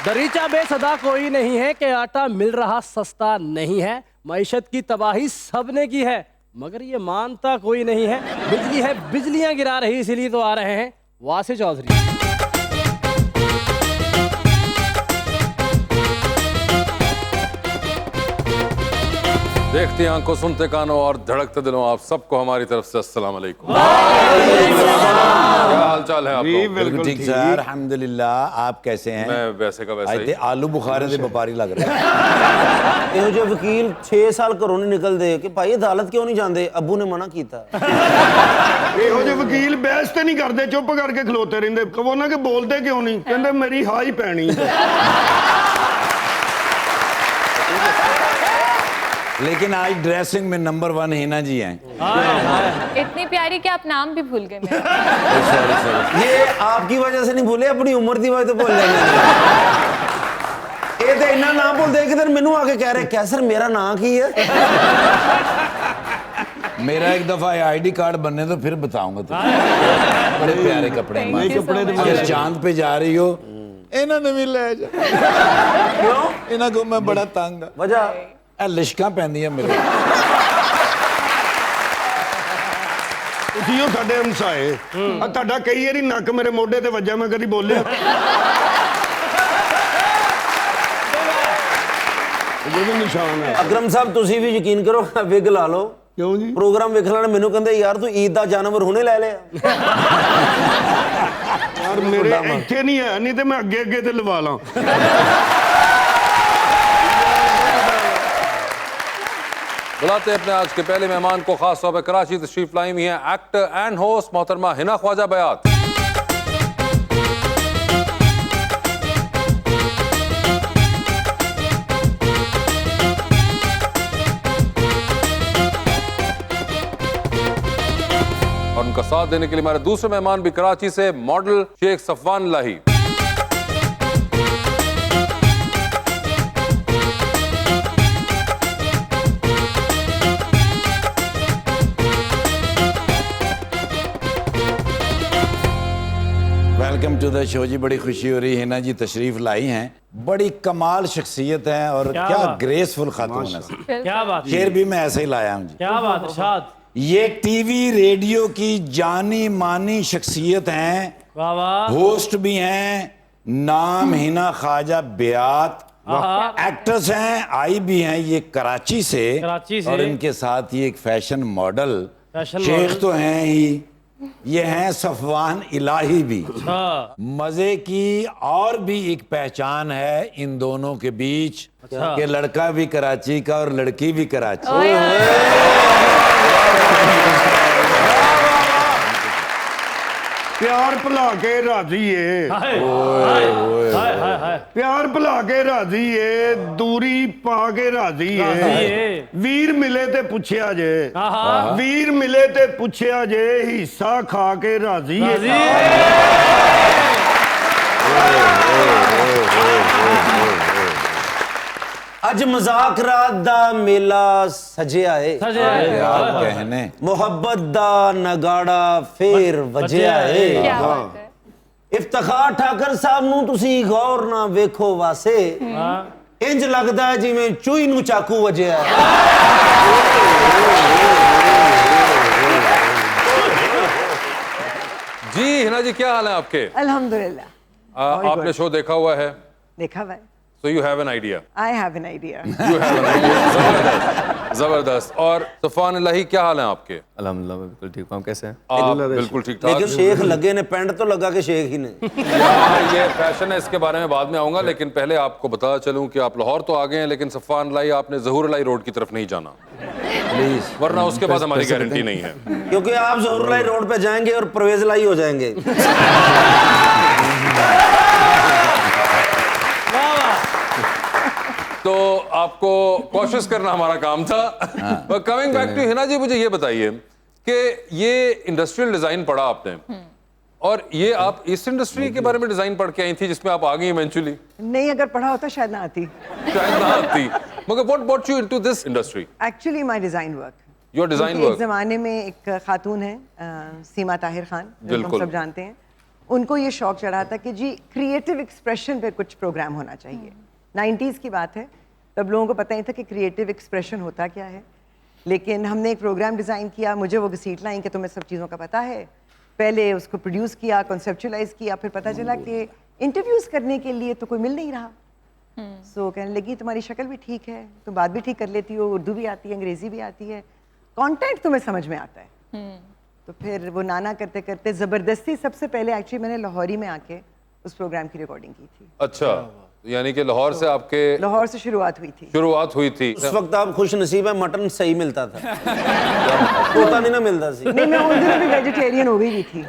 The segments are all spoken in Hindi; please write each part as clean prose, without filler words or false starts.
दरीचा बेसदा कोई नहीं है कि आटा मिल रहा सस्ता नहीं है। मईशत की तबाही सबने की है मगर ये मानता कोई नहीं है। बिजली है बिजलियां गिरा रही इसीलिए तो आ रहे हैं वासे चौधरी। देखती आंखों सुनते कानों और धड़कते दिलों आप सबको हमारी तरफ से अस्सलाम वालेकुम। क्या हाल चाल है आप लोग? बिल्कुल ठीक सर, अल्हम्दुलिल्लाह। आप कैसे हैं? मैं वैसे का वैसा ही। आलू बुखारे ਦੇ ਵਪਾਰੀ ਲੱਗ ਰਹੇ ਇਹੋ ਜਿਹੇ ਵਕੀਲ 6 ਸਾਲ ਘਰੋਂ ਨਹੀਂ ਨਿਕਲਦੇ ਕਿ ਭਾਈ ਅਦਾਲਤ ਕਿਉਂ ਨਹੀਂ ਜਾਂਦੇ? ਅੱਬੂ ਨੇ ਮਨਾ ਕੀਤਾ। ਇਹੋ ਜਿਹੇ ਵਕੀਲ ਬਹਿਸ ਤੇ ਨਹੀਂ ਕਰਦੇ, ਚੁੱਪ ਕਰਕੇ ਖਲੋਤੇ ਰਹਿੰਦੇ। ਕਹੋ ਨਾ ਕਿ ਬੋਲਦੇ ਕਿਉਂ ਨਹੀਂ? ਕਹਿੰਦੇ ਮੇਰੀ ਹਾਈ ਪੈਣੀ। लेकिन आज ड्रेसिंग में नंबर 1 हिना जी हैं। इतनी प्यारी कि आप नाम भी भूल गए मेरा। सॉरी ये आपकी वजह से नहीं भूले, अपनी उम्र की वजह तो भूल जाएंगे। ये तो इन्ना ना भूलते कि मैनू आके कह रहे क्या सर मेरा नाम की है। मेरा एक दफा आईडी कार्ड बनने तो फिर बताऊंगा तुम्हें। बड़े प्यारे कपड़े अगर चांद पे जा रही हो इन्होंने भी ले जा। क्यों? इन्हों को मैं बड़ा तंग। वजह लिशका पैंदियां मेरे। ਤੁਸੀਂ ਉਹ ਸਾਡੇ ਹਮਸਾਏ ਆ ਤੁਹਾਡਾ ਕਈ ਵਾਰੀ ਨੱਕ ਮੇਰੇ ਮੋਢੇ ਤੇ ਵੱਜਾ, ਮੈਂ ਕਦੀ ਬੋਲਿਆ? ਇਹ ਵੀ ਨਿਸ਼ਾਨ ਹੈ। ਅਕਰਮ ਸਾਹਿਬ ਤੁਸੀਂ ਵੀ ਯਕੀਨ ਕਰੋ, ਵਿਗ ਲਾ ਲਓ। ਕਿਉਂ ਜੀ? ਪ੍ਰੋਗਰਾਮ ਵੇਖਣ ਵਾਲੇ ਮੈਨੂੰ ਕਹਿੰਦੇ ਯਾਰ ਤੂੰ ਈਦ ਦਾ ਜਾਨਵਰ ਹੁਣੇ ਲੈ ਲਿਆ। ਯਾਰ ਮੇਰੇ ਇੱਥੇ ਨਹੀਂ ਹੈ, ਨਹੀਂ ਤੇ ਮੈਂ ਅੱਗੇ ਅੱਗੇ ਤੇ ਲਵਾ ਲਾਂ। बुलाते हैं अपने आज के पहले मेहमान को, खास तौर पर कराची तशरीफ लाई हुई हैं एक्टर एंड होस्ट मोहतरमा हिना ख्वाजा बयात। और उनका साथ देने के लिए हमारे दूसरे मेहमान भी कराची से मॉडल शेख सफवान लाही। वेलकम टू द शो जी। बड़ी खुशी हो रही है ना जी, तशरीफ लाई हैं। बड़ी कमाल शख्सियत है और क्या ग्रेसफुल खातून है। क्या बात, शेर भी मैं ऐसे ही लाया हूँ जी। क्या बात इरशाद। ये टीवी रेडियो की जानी मानी शख्सियत हैं, वाह वाह। होस्ट भी हैं, नाम हिना ख्वाजा बयात, एक्ट्रेस हैं, आई भी हैं ये कराची से। और इनके साथ ये एक फैशन मॉडल शेख तो हैं ही, ये हैं सफवान इलाही भी। मजे की और भी एक पहचान है इन दोनों के बीच कि लड़का भी कराची का और लड़की भी कराची। प्यार भुला के राजी है, प्यार भुला के राजी है, दूरी पा के राजी है। वीर मिले ते पुछया जे, वीर मिले ते पुछया जे, हिस्सा खा के राजी है। अज मजाक रात दा मेला सजिया है, कहने मोहब्बत दा नगाड़ा फेर वजिया है। इफ्तिखार ठाकर साहब नूं तुसी गौर ना वेखो वासे, इंज लगदा है जिवें चूई नूं चाकू वजिया है। जी हिना जी, क्या हाल है आपके? अल्हम्दुलिल्लाह। आपने शो देखा हुआ है? देखा हुआ है। So you have an idea. I have an idea. You have an idea. जबरदस्त, जबरदस्त। और सफवान इलाही, क्या हाल है आपके? अल्हम्दुलिल्लाह मैं बिल्कुल ठीक हूँ। आप कैसे हैं? आप बिल्कुल ठीक ठाक। लेकिन शेख लगे ने पेंट तो लगा के शेख ही ने। ये फैशन है, इसके बारे में बाद में आऊंगा, लेकिन पहले आपको बता चलूं कि आप लाहौर तो आ गए हैं, लेकिन सफवान इलाही आपने ज़हूर इलाही रोड की तरफ नहीं जाना प्लीज, वरना उसके बाद हमारी गारंटी नहीं है। क्योंकि आप ज़हूर इलाही रोड पे जाएंगे और परवेज इलाही हो जाएंगे। तो आपको कोशिश करना हमारा काम था। कमिंग बैक टू हिना जी, मुझे ये बताइए कि ये इंडस्ट्रियल डिजाइन पढ़ा आपने, और ये आप इस इंडस्ट्री के बारे में डिजाइन पढ़ के आई थी जिसमें आप आ गई इवेंचुअली? नहीं, अगर पढ़ा होता शायद ना आती। शायद ना आती, मगर what brought you into this industry? Actually my design work. Your design एक वर्क। जमाने में एक खातून है सीमा ताहिर खान, जिनको हम सब जानते हैं, उनको ये शौक चढ़ा था कि जी क्रिएटिव एक्सप्रेशन पे कुछ प्रोग्राम होना चाहिए। 90s की बात है, तब लोगों को पता नहीं था कि क्रिएटिव एक्सप्रेशन होता क्या है। लेकिन हमने एक प्रोग्राम डिज़ाइन किया, मुझे वो घसीट लाई कि तुम्हें सब चीज़ों का पता है। पहले उसको प्रोड्यूस किया, कॉन्सेप्चुलाइज किया, फिर पता चला कि इंटरव्यूज़ करने के लिए तो कोई मिल नहीं रहा। सो कहने लगी तुम्हारी शक्ल भी ठीक है, तुम बात भी ठीक कर लेती हो, उर्दू भी आती है, अंग्रेज़ी भी आती है, कंटेंट तुम्हें समझ में आता है। तो फिर वो नाना करते करते ज़बरदस्ती, सबसे पहले एक्चुअली मैंने लाहौरी में आके उस प्रोग्राम की रिकॉर्डिंग की थी। अच्छा, यानी कि लाहौर से आपके लाहौर से शुरुआत हुई थी। उस वक्त आप खुश नसीब है, मटन सही मिलता था। होता नहीं ना मिलता सी। नहीं, मैं उन दिनों भी वेजिटेरियन हो गई भी थी।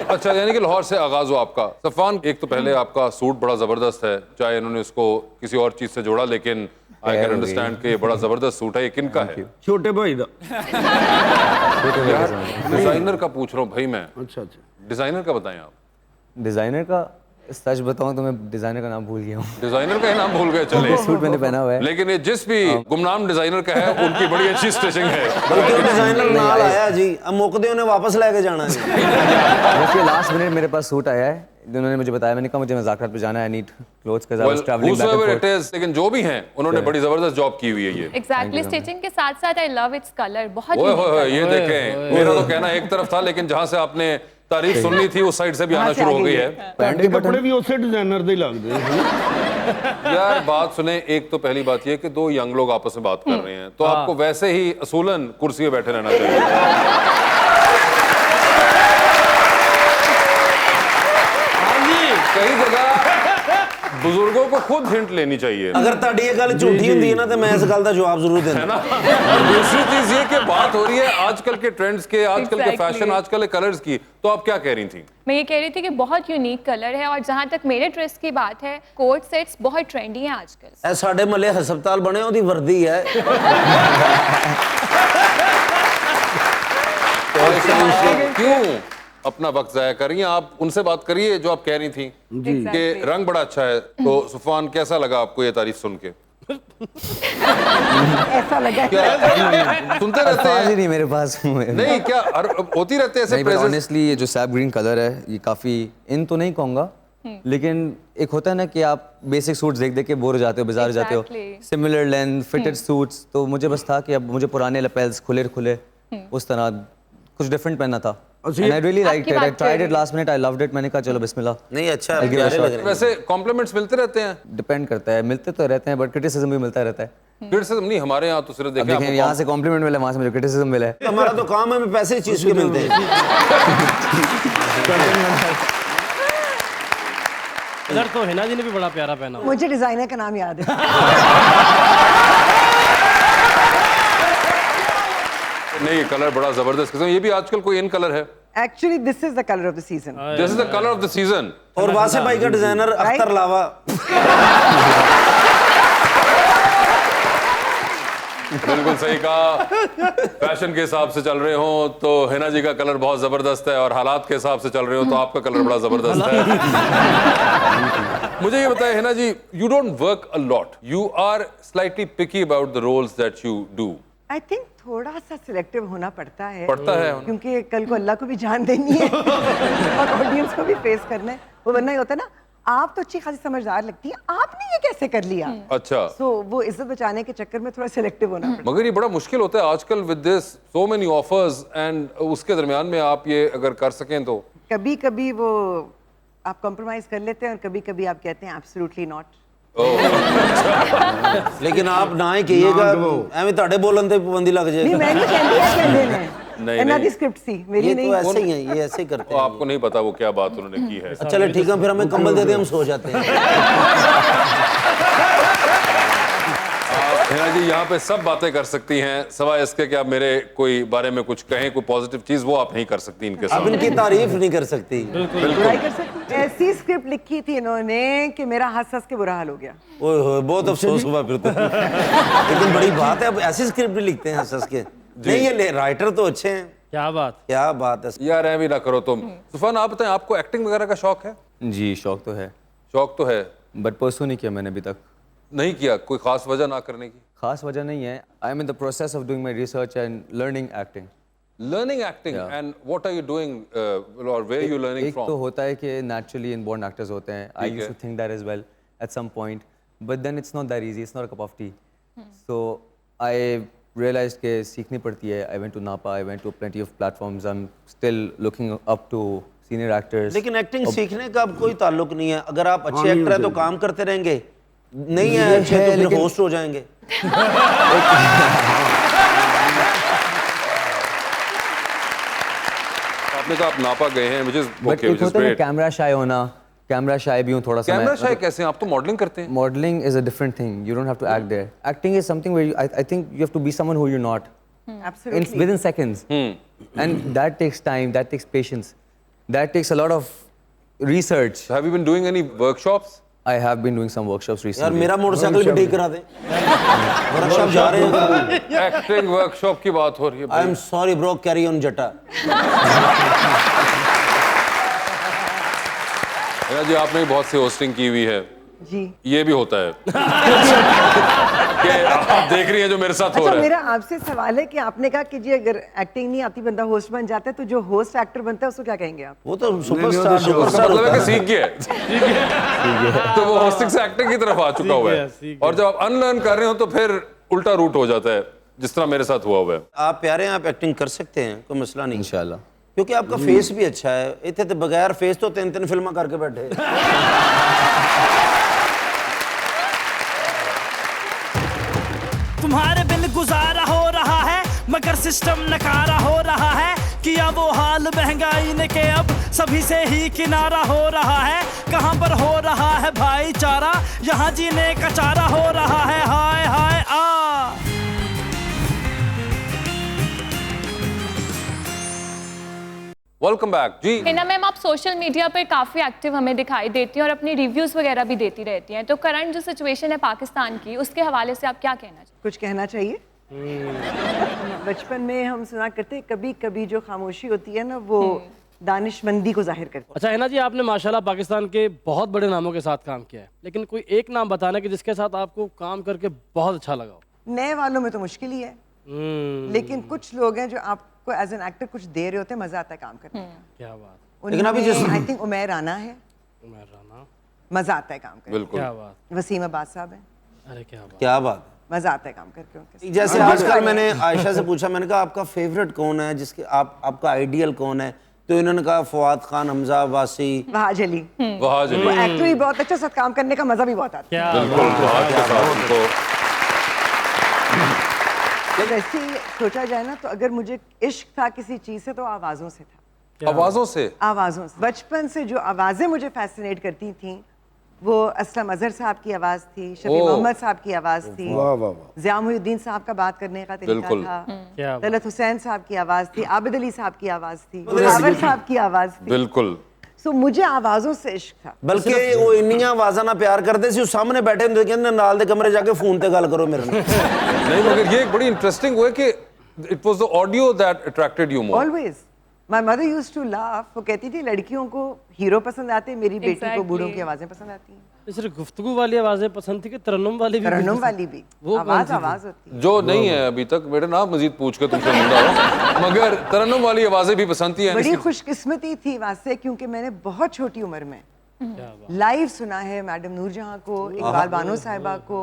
अच्छा, यानी कि लाहौर से आगाज हुआ आपका। सफान, एक तो पहले आपका सूट बड़ा जबरदस्त है, चाहे इन्होंने उसको किसी और चीज से जोड़ा, लेकिन आई कैन अंडरस्टैंड कि ये बड़ा जबरदस्त सूट है। ये किनका है? छोटे भाई दा। डिजाइनर का पूछ रहा हूँ भाई मैं। अच्छा। डिजाइनर का बताएं आप। डिज़ाइनर का सच बताऊं तो मैं डिज़ाइनर का नाम भूल गया हूँ। डिजाइनर का ही नाम भूल गए, चले। सूट मैंने पहना हुआ है, लेकिन ये जिस भी गुमनाम डिजाइनर का है, उनकी बड़ी अच्छी स्टिचिंग है। बल्कि वो डिजाइनर नाल आया जी, अब मुकदे उन्हें वापस लेके जाना जी। वैसे लास्ट मिनट मेरे पास सूट आया है, उन्होंने मुझे बताया, मैंने कहा मुझे मज़ाकरात पे जाना है, आई नीड क्लोथ्स का Well, whosoever it is, लेकिन जो भी हैं, उन्होंने बड़ी जबरदस्त जॉब की हुई है ये। एग्जैक्टली, स्टिचिंग के साथ साथ आई लव इट्स कलर, बहुत ओए unique होए, colour। ये देखें, मेरा तो कहना एक तरफ था, लेकिन जहां से आपने तारीफ सुननी थी उस साइड से भी आना शुरू हो गई है। पैंट के कपड़े भी उसे डिजाइनर दे लगदे हैं। यार बात सुने, एक तो पहली बात ये कि दो यंग लोग आपस में बात कर रहे हैं, तो आपको वैसे ही असूलन कुर्सी पे बैठे रहना चाहिए। कई जगह बुजुर्गों को खुद हिंट लेनी चाहिए। अगर ताड़ी ये गल झूठी हुंदी है ना, तो मैं इस गल का जवाब जरूर देना। है ना? और दूसरी चीज ये कि बात हो रही है आजकल के ट्रेंड्स के, आजकल के फैशन, आजकल के कलर्स की, तो आप क्या कह रही थी? मैं ये कह रही थी कि बहुत यूनिक कलर है, और जहाँ तक मेरे ड्रेस की बात है, कोट सेट्स बहुत ट्रेंडी हैं आजकल। ए साडे मले हस्पताल बने, ओदी वर्दी है। क्यों अपना वक्त जाया कर रही हैं? आप उनसे बात करिए जो आप कह रही थी कि रंग बड़ा अच्छा है। तो सुफान, कैसा लगा आपको ये तारीफ सुन के? ऐसा लगा क्या सुनते रहते हैं? नहीं मेरे पास नहीं, क्या होती रहते हैं ऐसे प्रेजेंस? ऑनेस्टली ये जो सैप ग्रीन कलर है, ये काफ़ी इन तो नहीं कहूँगा, लेकिन एक होता है ना कि आप बेसिक सूट्स देख देख के बोर हो जाते हो, बाजार जाते हो, सिमिलर लेंथ फिटेड सूट्स, तो मुझे बस था कि अब मुझे पुराने लपेल्स खुले खुले उस तरह कुछ डिफरेंट पहनना था। And I really liked it. I tried it last minute. I loved it. मैंने कहा चलो बिस्मिल्लाह। नहीं अच्छा है, I'll give it a प्यारे लग shot। रहे हैं। वैसे कॉम्प्लीमेंट्स मिलते रहते हैं? डिपेंड करता है, मिलते तो रहते हैं बट क्रिटिसिज्म भी मिलता रहता है। क्रिटिसिज्म नहीं, हमारे यहाँ तो सिर्फ अब देखें, यहाँ से कॉम्प्लीमेंट मिला, वहाँ से मुझे क्रिटिसिज्म मिला है। हमारा तो काम है, हमें पैसे इस चीज के मिलते हैं। इधर तो हिना जी ने भी बड़ा प्यारा पहना। मुझे डिजाइनर का नाम याद है। नहीं, कलर बड़ा जबरदस्त किस्म। ये भी आजकल कोई इन कलर है? Actually, this is the color of the season. This is the colour of the season. और वासे भाई का डिजाइनर अख्तर लावा। बिल्कुल सही कहा। फैशन के हिसाब से चल रहे हो तो हिना जी का कलर बहुत जबरदस्त है, और हालात के हिसाब से चल रहे हो तो आपका कलर बड़ा जबरदस्त है। मुझे ये बताएं Hina ji, you don't work a lot, you are slightly picky about the roles that you do. I think थोड़ा सा सिलेक्टिव होना पड़ता है, क्योंकि कल को अल्लाह को भी जान देनी है और ऑडियंस को भी फेस करना है। वो वरना ये होता है ना, आप तो अच्छी खासी समझदार लगती है, आपने ये कैसे कर लिया? अच्छा, सो वो इज्जत बचाने के चक्कर में थोड़ा सिलेक्टिव होना पड़ता है। मगर ये बड़ा मुश्किल होता है आजकल with this so many offers, and उसके दरमियान में आप ये अगर कर सकें तो। कभी कभी वो आप कॉम्प्रोमाइज कर लेते हैं और कभी कभी आप कहते हैं एब्सोल्युटली नॉट। लेकिन आप ना ही कहिएगा, एवं ਤੁਹਾਡੇ बोलन ਤੇ पाबंदी लग जाएगी। नहीं, मैं नहीं कहती है कहने ने। नहीं, इन्हों नहीं। दी स्क्रिप्ट सी, मेरी ये नहीं। तो ऐसे ही है, ये ऐसे ही करते तो हैं। आपको नहीं पता वो क्या बात उन्होंने की है। चलो ठीक है, फिर हमें कंबल दे दे, हम सो जाते हैं। हिना जी यहाँ पे सब बातें कर सकती हैं, सवाए इसके कि आप मेरे कोई बारे में कुछ कहें, कोई पॉजिटिव चीज, वो आप नहीं कर सकती इनके अब सामने। इनकी तारीफ नहीं कर सकती। बुराई कर सकती। ऐसी स्क्रिप्ट लिखी थी इन्होंने कि मेरा हंस हंस के बुरा हाल हो गया। ओए होए, बहुत अफसोस हुआ फिर तो। लेकिन बड़ी बात है, अब ऐसी स्क्रिप्ट भी लिखते हैं हंस हंस के। नहीं, ये राइटर तो अच्छे हैं। क्या बात। क्या बात है यार ऐ भी ना करो तुम। सुफान, आप बताएं, आपको एक्टिंग वगैरह का शौक है? जी शौक तो है, शौक तो है, बट परसू नहीं किया मैंने अभी तक। नहीं किया? कोई खास वजह ना करने की? खास वजह नहीं है, I am in the process of doing my research and learning acting. Learning acting, and what are you doing, or where are you learning एक from? तो होता है कि naturally inborn actors होते हैं. I used to think that as well at some point, but then it's not that easy. It's not a cup of tea. So I realized कि सीखनी पड़ती है. I went to Napa. I went to plenty of platforms. I'm still looking up to senior actors. लेकिन एक्टिंग सीखने का अब कोई ताल्लुक नहीं है. अगर आप अच्छे एक्टर हैं तो काम करते रहेंगे, नहीं है अच्छे तो फिर होस्ट हो जाएंगे. आपने कहा आप नापा गए हैं, which is But okay, एक which is होता है great. कैमरा शाय होना. कैमरा शाय भी हूँ थोड़ा सा. कैमरा शाय कैसे हैं? आप तो मॉडलिंग करते हैं. Modeling is a different thing. You don't have to act there. Acting is something where I think you have to be someone who you're not. Absolutely. Within seconds. And that takes time, that takes patience. That takes a lot of research. Have you been doing any workshops? I have been doing some workshops यार recently. मेरा मोटरसाइकिल भी ठीक करा दे. वर्कशॉप जा रहे हैं. एक्टिंग वर्कशॉप की बात हो रही है. I am sorry bro, carry on जटा. हिना जी, आपने भी बहुत सी होस्टिंग की हुई है. जी. ये भी होता है कि आप देख रही हैं जो मेरे साथ हो अच्छा, रहा है. मेरा आपसे सवाल है कि आपने कहा कि जी अगर एक्टिंग नहीं आती बंदा होस्ट बन जाता है, तो जो होस्ट एक्टर बनता है उसको क्या कहेंगे आप? वो तो सुपरस्टार उसका सुपरस्टार मतलब है होता कि है. सीख गया है. तो वो होस्टिंग से एक्टिंग की तरफ आ चुका हुआ है. और जब आप अनलर्न कर रहे हो तो फिर उल्टा रूट हो जाता है, जिस तरह मेरे साथ हुआ हुआ है. आप प्यारे हैं, आप एक्टिंग कर सकते हैं, कोई मसला नहीं. Inshallah. क्योंकि आपका फेस भी अच्छा है. इतने तो बगैर फेस तो 3 फिल्में करके बैठे. तुम्हारे बिल गुजारा हो रहा है मगर सिस्टम नकारा हो रहा है. किया वो हाल महंगाई ने के अब सभी से ही किनारा हो रहा है. कहाँ पर हो रहा है भाईचारा, यहाँ जीने का चारा हो रहा है. हाय हाय आ वेलकम बैक जी. हिना मैम, आप सोशल मीडिया पर काफ़ी एक्टिव हमें दिखाई देती हैं और अपनी रिव्यूज़ वगैरह भी देती रहती हैं. तो करंट जो सिचुएशन है पाकिस्तान की, उसके हवाले से आप क्या कहना चाहिए? कुछ कहना चाहिए? बचपन में हम सुना करते, कभी कभी जो खामोशी होती है ना, वो दानिशमंदी को जाहिर करती है. अच्छा हिना जी, आपने माशाल्लाह पाकिस्तान के बहुत बड़े नामों के साथ काम किया है, लेकिन कोई एक नाम बताना कि जिसके साथ आपको काम करके बहुत अच्छा लगा हो. नए वालों में तो मुश्किल ही है, लेकिन कुछ लोग हैं जो आपको एज एन एक्टर कुछ दे रहे होते हैं, मजा आता है काम करने में. क्या बात. लेकिन अभी जैसे- आई थिंक उमैर राना है, उमैर राना. मजा आता है काम करके. बिल्कुल. क्या बात. वसीम अब्बास साहब हैं, अरे क्या बात. क्या बात. मजा आता है काम करके उनके साथ. जैसे आजकल मैंने आयशा से पूछा, मैंने कहा आपका फेवरेट कौन है, जिसके आपका आइडियल कौन है, तो इन्होंने कहा फवाद खान, हमजा वासी. वहाज अली, वहाँ वो एक्टर ही बहुत अच्छा, साथ काम करने का मजा भी बहुत आता है. क्या बिल्कुल वहाँ के साथ उनको. वैसे ही सोचा जाए ना, तो अगर मुझे इश्क था किसी चीज से तो आवाजों से था. आवाजों से. आवाजों से. बचपन से जो आवाजें मुझे फैसिनेट करती थी, वो असलम अजहर साहब की आवाज थी, शफी मोहम्मद साहब की आवाज थी, ज़िया मुहिउद्दीन साहब का बात करने का तरीका बिल्कुल. था, क्या बात. तलत हुसैन साहब की आवाज थी, आबिद अली साहब की आवाज थी, मुहावर साहब की आवाज थी. बिल्कुल. सो मुझे आवाजों से इश्क था. बल्कि वो इन्नियां आवाज़ां ना प्यार करते सी, सामने बैठे होंदे, कहंदे नाल दे कमरे जाके फोन ते गल करो मेरे नाल. नहीं, मगर ये एक बड़ी इंटरेस्टिंग हुआ कि it was the audio that attracted you more. Always my mother used to laugh. वो कहती थी लड़कियों को हीरो पसंद आते, मेरी बेटी को बूढ़ों की आवाजें पसंद आती हैं. सिर्फ गुफ्तगू वाली आवाजें पसंद थी कि तरन्नुम वाली भी? तरन्नुम वाली भी. वो आवाज आवाज होती है. जो नहीं है अभी तक, बेटा ना मजीद पूछ के तुमसे मिलता हो, मगर तरन्नुम वाली आवाजें भी पसंद थी. बड़ी खुशकिस्मती थी वास्ते, क्योंकि मैंने बहुत छोटी उम्र में लाइव सुना है मैडम नूरजहां को, इकबाल बानो साहिबा को,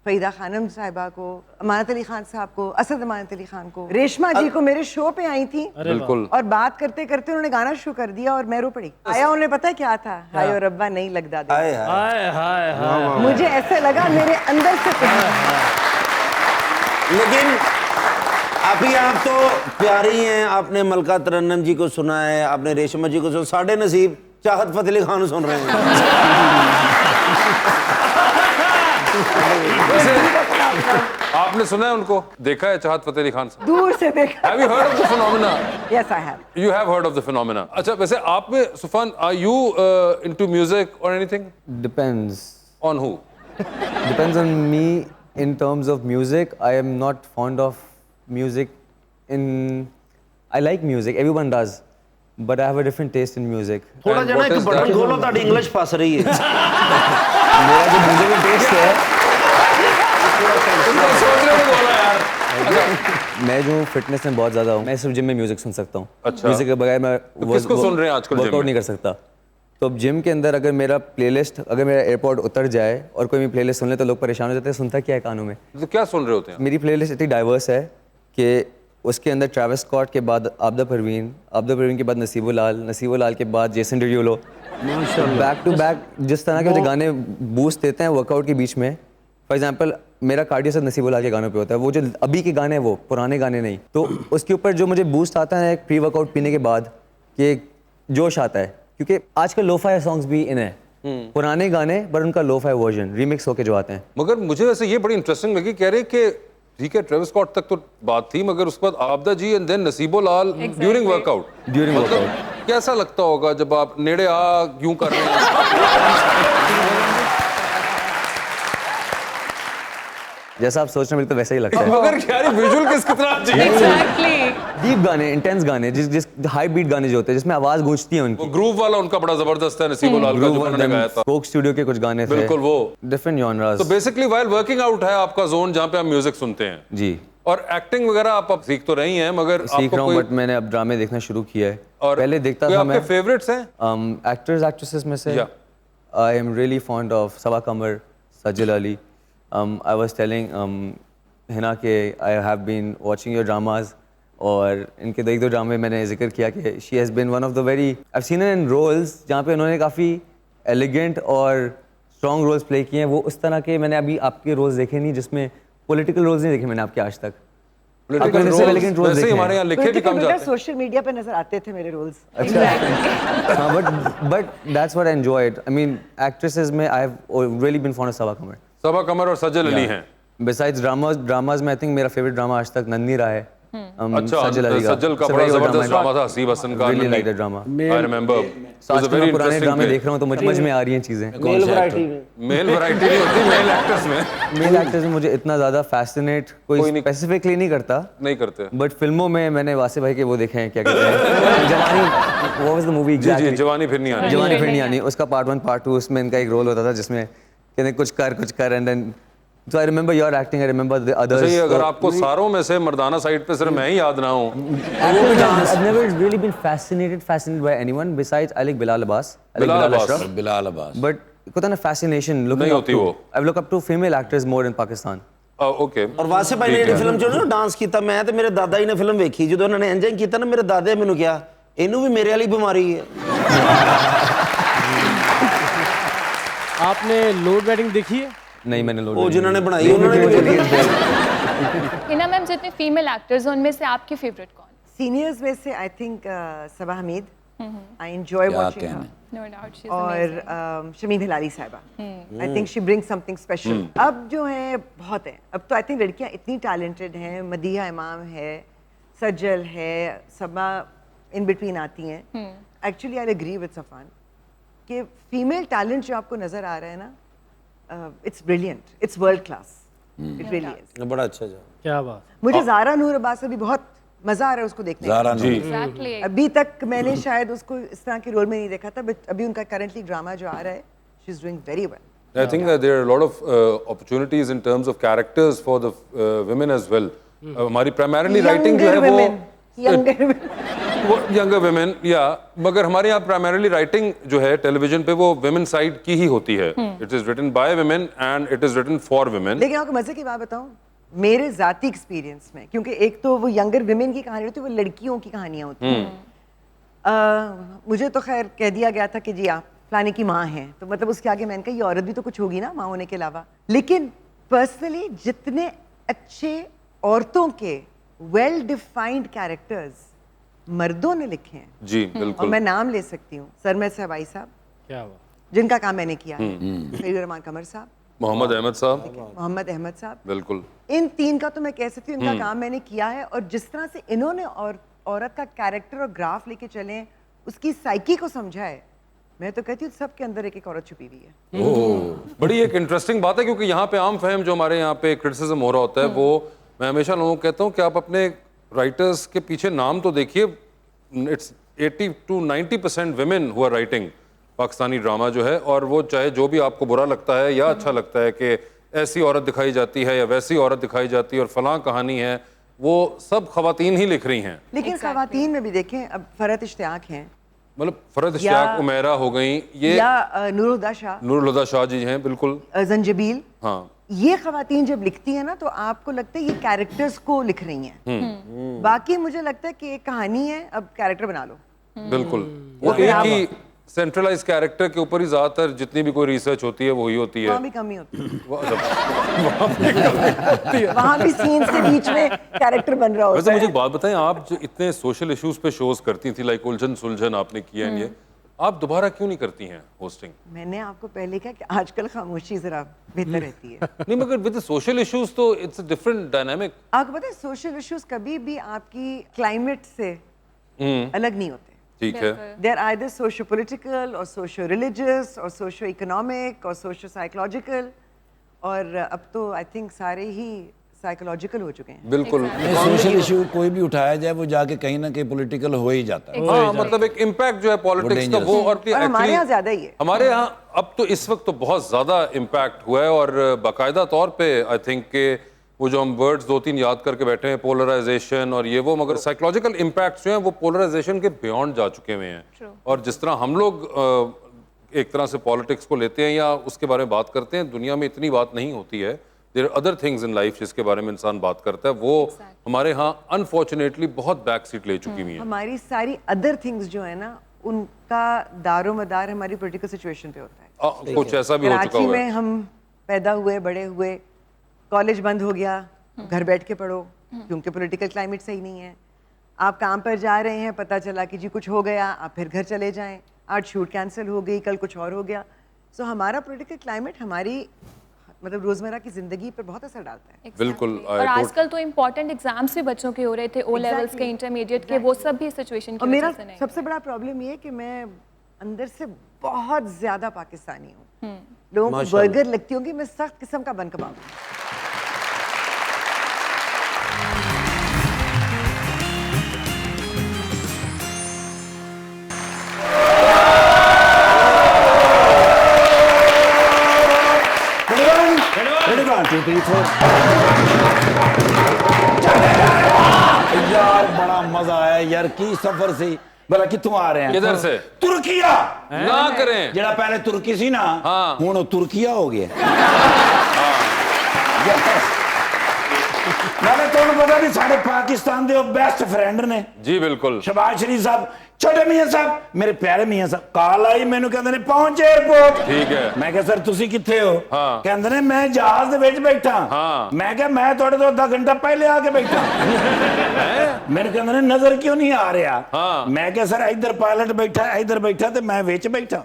फरीदा खानम साहिबा को, अमानत अली खान साहब को, असद अमानत अली खान को, रेशमा जी को मेरे शो पे आई थी. बिल्कुल. और बात करते करते उन्होंने गाना शुरू कर दिया और मैं रो पड़ी. आया उन्हें पता है क्या था? हाय और रब्बा नहीं लगता दे. हाय हाय. हाय हाय हाय. मुझे ऐसे लगा मेरे अंदर से लेकिन अभी आप तो प्यारी हैं, आपने मलका तरन्नुम जी को सुना है, आपने रेशमा जी को सुना, साढ़े नसीब चाहत फतेह अली खान सुन रहे हैं. आपने सुना है उनको, देखा है चाहत फतेह अली खान साहब? दूर से देखा. Have you heard of the phenomena? Yes, I have. You have heard of the phenomena. अच्छा, वैसे आप में सुफान, are you into music or anything? Depends. On who? Depends on me in terms of music. I am not fond of music I like music, everyone does. But I have a different taste in music. थोड़ा And जना what एक is बटन that? खोलो, ताड़ी इंग्लिश फंस रही है. मेरा जो म्यूजिक में टेस्ट है, सोच रहे हो बोला यार. मैं मैं जो फिटनेस में बहुत ज़्यादा हूँ, मैं सिर्फ जिम में म्यूजिक सुन सकता हूँ। अच्छा। म्यूजिक के बगैर मैं किसको सुन रहे हैं आजकल जिम वर्कआउट में? नहीं कर सकता। तो अब जिम के अंदर अगर मेरा प्लेलिस्ट, अगर मेरा एयरपॉड उतर जाए और कोई भी प्लेलिस्ट सुन ले तो लोग परेशान हो जाते हैं, सुनता क्या है कानों में। तो क्या सुन रहे होते हैं? मेरी प्लेलिस्ट इतनी डाइवर्स है कि उसके अंदर ट्रैविस स्कॉट के बाद आबिदा परवीन के बाद नसीबो लाल के बाद जेसन डिरुलो, बैक टू बैक जिस तरह के मुझे गाने बूस्ट देते हैं वर्कआउट के बीच में। फॉर एग्जांपल मेरा कार्डियो सब नसीबो लाल के गानों पे होता है, वो जो अभी के गाने हैं वो पुराने गाने नहीं। तो उसके ऊपर जो मुझे बूस्ट आता है प्री वर्कआउट पीने के बाद, कि जोश आता है, क्योंकि आजकल लोफाई सॉन्ग्स भी इन है, पुराने गाने पर उनका लोफाई वर्जन रिमिक्स होके जो आते हैं। मगर मुझे वैसे ये बड़ी इंटरेस्टिंग लगी, कह रहे कि ठीक है ट्रेविस स्कॉट तक तो बात थी, मगर उसके बाद Abida ji and then Naseebo Lal during workout. कैसा लगता होगा जब आप नेड़े आ यूं कर रहे हैं? जैसा आप सोच रहे हैं तो वैसा ही लगता है। मगर यार विजुअल कितना अच्छी है। एग्जैक्टली डीप गाने, इंटेंस गाने, जिस हाई बीट गाने जो होते हैं जिसमें आवाज गूंजती है उनकी। ग्रूव वाला उनका बड़ा जबरदस्त है, नसीबो लाल का जो उन्होंने गाया था। कोक स्टूडियो के कुछ गाने थे, बिल्कुल वो डिफरेंट जॉनरास। तो बेसिकली व्हाइल वर्किंग आउट है आपका जोन जहां पे आप म्यूजिक सुनते हैं जी। और एक्टिंग वगैरह आप सीख तो रही हैं, मगर सीख रहा हूँ, बट मैंने अब ड्रामे देखना शुरू किया है। और पहले देखता था मैं। आपके फेवरेट्स हैं एक्टर्स एक्ट्रेसेस में से? I am really fond of Saba Qamar, Sajal Ali. I was telling Hina के I have been watching your dramas, और इनके एक दो ड्रामे मैंने जिक्र किया कि she has been one of the very, I have seen her in roles जहाँ पे उन्होंने काफ़ी एलिगेंट और स्ट्रॉन्ग रोल्स प्ले किए हैं। वो उस तरह के मैंने अभी आपके रोल्स देखे नहीं, जिसमें पॉलिटिकल रोल्स नहीं देखे मैंने आपके आज तक। वैसे हमारे यहाँ लिखे भी कम जाते हैं। सोशल मीडिया पे नजर आते थे मेरे रोल्स। अच्छा। But that's what I enjoyed. I mean actresses में I have really been fond of Saba Qamar और सज्जल अली हैं। Besides ड्रामाज में आई थिंक मेरा फेवरेट ड्रामा आज तक नन्ही रहा है। अच्छा, सज्जल का बड़ा जबरदस्त ड्रामा था, हसीब हसन का। Really like that drama. I remember. आज मैं पुराने ड्रामे देख रहा हूँ तो मुझे समझ में आ रही हैं चीजें। मेल वैरायटी में, मेल वैरायटी नहीं होती, मेल एक्टर्स में। मेल एक्टर्स में मुझे इतना ज्यादा फैसिनेट कोई स्पेसिफिकली नहीं करता, नहीं करते। बट फिल्मों में मैंने वासे भाई के वो देखे हैं, क्या कहते हैं, जवानी, what was the movie exactly? जवानी फिर नहीं आनी। जवानी फिर नहीं आनी, उसका पार्ट 1 पार्ट 2 उसमें इनका एक रोल होता था जिसमें कहते कुछ कर and then So I remember your acting, I remember the others. सही, अगर आपको सारों में से मर्दाना साइड पे सिर्फ मैं ही याद ना हूँ। I've never really been fascinated by anyone besides I like Bilal Abbas. I like Bilal Abbas. But होता ना fascination looking नहीं up होती to. वो। I've looked up to female actors more in Pakistan. Okay. और वासे भाई ने ਜਿਹੜੀ ਫਿਲਮ 'ਚ ਨਾ ਡਾਂਸ ਕੀਤਾ, ਮੈਂ ਤੇ ਮੇਰੇ ਦਾਦਾ ਜੀ ਨੇ ਫਿਲਮ ਵੇਖੀ, ਜਦੋਂ ਉਹਨਾਂ ਨੇ ਇੰਜਨ ਕੀਤਾ ਨਾ, ਮੇਰੇ ਦਾਦੇ ਮੈਨੂੰ ਕਿਹਾ ਇਹਨੂੰ ਵੀ ਮੇਰੇ ਵਾਲੀ ਬਿਮਾਰੀ ਹੈ। आपने लोड वेडिंग देखी है? नहीं, मैंने लोग ਉਹ जिन्होंने बनाई उन्होंने हिना मैम, जितने फीमेल एक्टर्स हैं उनमें से आपकी फेवरेट कौन? सीनियर्स में से I think Saba Hameed, I enjoy watching her, no doubt she is और Shamim Hilali sahiba, I think she brings something special. अब जो है बहुत है, अब तो आई थिंक लड़कियां इतनी टैलेंटेड हैं, मदीहा इमाम है, सज्जल है, सबा इन बिटवीन आती हैं। एक्चुअली आई एग्री विद सफान कि फीमेल टैलेंट जो आपको नजर आ रहा है ना, it's brilliant, it's world class, it really is. बड़ा अच्छा जा। क्या बात। मुझे ज़ारा नूर अब्बास से भी बहुत मजा आ रहा है उसको देखने ज़ारा में। नूर। एग्जैक्टली। अभी तक मैंने शायद उसको इस तरह के रोल में नहीं देखा था, बट अभी उनका करंटली ड्रामा जो आ रहा है, she is doing very well. I think that there are a lot of opportunities in terms of characters for the women as well. हमारी primarily writing जो है वो यंगर women, या मगर हमारे यहाँ प्राइमरीली राइटिंग जो है टेलीविजन पे वो women साइड की ही होती है। It is written by women and it is written for women। लेकिन आपको मजे की बात बताऊं, मेरे जाती एक्सपीरियंस में, क्योंकि एक तो वो यंगर विमेन की कहानी होती है, वो लड़कियों की कहानियां होती हैं। मुझे तो खैर कह दिया गया था कि जी आप फलाने की माँ हैं, तो मतलब उसके आगे मैंने कहा ये औरत भी तो कुछ होगी ना माँ होने के अलावा। लेकिन पर्सनली जितने अच्छे औरतों के वेल डिफाइंड कैरेक्टर्स मर्दों ने लिखे हैं, जी और बिल्कुल। मैं नाम ले सकती हूँ, सरमद सहबाई साहब, क्या बात। जिनका काम मैंने किया है, सईद रहमान कमर साहब, मोहम्मद अहमद साहब, मोहम्मद अहमद साहब, बिल्कुल। इन तीन का तो मैं कह सकती हूँ इनका काम मैंने किया है। और जिस तरह से इन्होंने औरत का कैरेक्टर और ग्राफ लेके चले, उसकी साइकी को समझा है, मैं तो कहती हूँ सबके अंदर एक एक औरत छुपी हुई है। बड़ी एक इंटरेस्टिंग बात है, क्योंकि यहाँ पे आम फहम जो हमारे यहाँ पे क्रिटिसिज्म हो रहा होता है, वो मैं हमेशा लोगों को कहता हूँ कि आप अपने राइटर्स के पीछे नाम तो देखिए। It's 80 to 90% women who are writing Pakistani drama जो है, और वो चाहे जो भी आपको बुरा लगता है या अच्छा लगता है कि ऐसी औरत दिखाई जाती है या वैसी औरत दिखाई जाती है और फलां कहानी है, वो सब खवातीन ही लिख रही हैं। लेकिन खवातीन में भी देखें, अब फरहत इश्तियाक हैं, मतलब फरहत इश्तियाक, उमैरा हो गई, ये या नूरुल शाह जी हैं, बिल्कुल, जंजबील, हाँ, ये खवातीन जब लिखती हैं ना तो आपको लगता है ये कैरेक्टर्स को लिख रही हैं। बाकी मुझे लगता है कि एक कहानी है, अब कैरेक्टर बना लो। बिल्कुल, वो एक ही सेंट्रलाइज कैरेक्टर के ऊपर ही ज्यादातर जितनी भी कोई रिसर्च होती है वही होती है। वहाँ भी कमी होती है, वहाँ भी सीन्स के बीच में कैरेक्टर बन रहा होता है। वैसे मुझे एक बात बताएं, आप जो इतने सोशल इश्यूज पे शोज करती थी, लाइक उलझन सुलझन आपने किया है, ये आप दोबारा क्यों नहीं करती हैं होस्टिंग? मैंने आपको पहले कहा कि आजकल खामोशी जरा बेहतर रहती है। नहीं, मगर विद सोशल इश्यूज तो इट्स अ डिफरेंट डायनामिक। आपको पता है सोशल इश्यूज कभी भी आपकी क्लाइमेट से अलग नहीं होते। ठीक है, they are either socio political और सोशो रिलीजियस और सोशो इकोनॉमिक और सोशो साइकोलॉजिकल, और अब तो आई थिंक सारे ही साइकोलॉजिकल हो चुके हैं। बिल्कुल, सोशल इशू कोई भी उठाया जाए वो जाके कहीं ना कहीं पॉलिटिकल हो ही जाता है। हाँ, मतलब एक इम्पैक्ट जो है पॉलिटिक्स का वो, और हमारे यहाँ ज्यादा ही है। हमारे यहाँ अब तो इस वक्त तो बहुत ज्यादा इम्पैक्ट हुआ है, और बाकायदा तौर पे आई थिंक के वो जो हम वर्ड्स 2-3 याद करके बैठे हैं, पोलराइजेशन और ये वो, मगर साइकोलॉजिकल इम्पैक्ट्स जो हैं वो पोलराइजेशन के बियॉन्ड जा चुके हुए हैं। और जिस तरह हम लोग एक तरह से पॉलिटिक्स को लेते हैं या उसके बारे में बात करते हैं, दुनिया में इतनी बात नहीं होती है। There are other things in life जिसके बारे में इंसान बात करता है, वो हमारे यहाँ अनफॉर्चुनेटली बहुत बैक सीट ले चुकी हुई हैं। हमारी सारी अदर थिंग्स जो है ना, उनका दारोमदार हमारी पॉलिटिकल सिचुएशन पे होता है। कुछ ऐसा भी हो चुका कराची हुआ में है। हम पैदा हुए, बड़े हुए, कॉलेज बंद हो गया, घर बैठ के पढ़ो क्योंकि पॉलिटिकल क्लाइमेट सही नहीं है। आप काम पर जा रहे हैं, पता चला कि जी कुछ हो गया, आप फिर घर चले जाएं, आज शूट कैंसिल हो गई, कल कुछ और हो गया। सो हमारा पॉलिटिकल क्लाइमेट हमारी मतलब रोजमर्रा की जिंदगी पर बहुत असर डालता है। बिल्कुल। और आजकल तो इम्पोर्टेंट एग्जाम्स भी बच्चों के हो रहे थे, ओ लेवल्स के, इंटरमीडिएट के, वो सब भी सिचुएशन की वजह से नहीं। सबसे बड़ा प्रॉब्लम ये है कि मैं अंदर से बहुत ज्यादा पाकिस्तानी हूँ। लोगों को बर्गर लगती होंगी, मैं सख्त किस्म का बन कबाब हूँ। यार बड़ा मजा आया यार की सफर से। भला कितों आ रहे हैं? किधर से? तुर्किया ना करें, जरा पहले तुर्की सी ना, हाँ, हुण तुर्किया हो गया। नाले तुहानू पता नहीं साढ़े पाकिस्तान दे बेस्ट फ्रेंड ने जी, बिल्कुल, शहबाज शरीफ साहब, छोटे मियां साहब, मेरे प्यारे मियां साहब, कॉल आई मैनू कहंदे ने पहुंच एयरपोर्ट। ठीक है, मैं कहा सर तुसी किथे हो? हाँ, कहंदे ने मैं जहाज दे विच बैठा। हाँ, मैं कहा मैं थोड़े तो आधा घंटा पहले आके बैठा। मेरे कहंदे ने नजर क्यों नहीं आ रहा? हाँ, मैं कहा सर इधर पायलट बैठा, इधर बैठा ते मैं विच बैठा।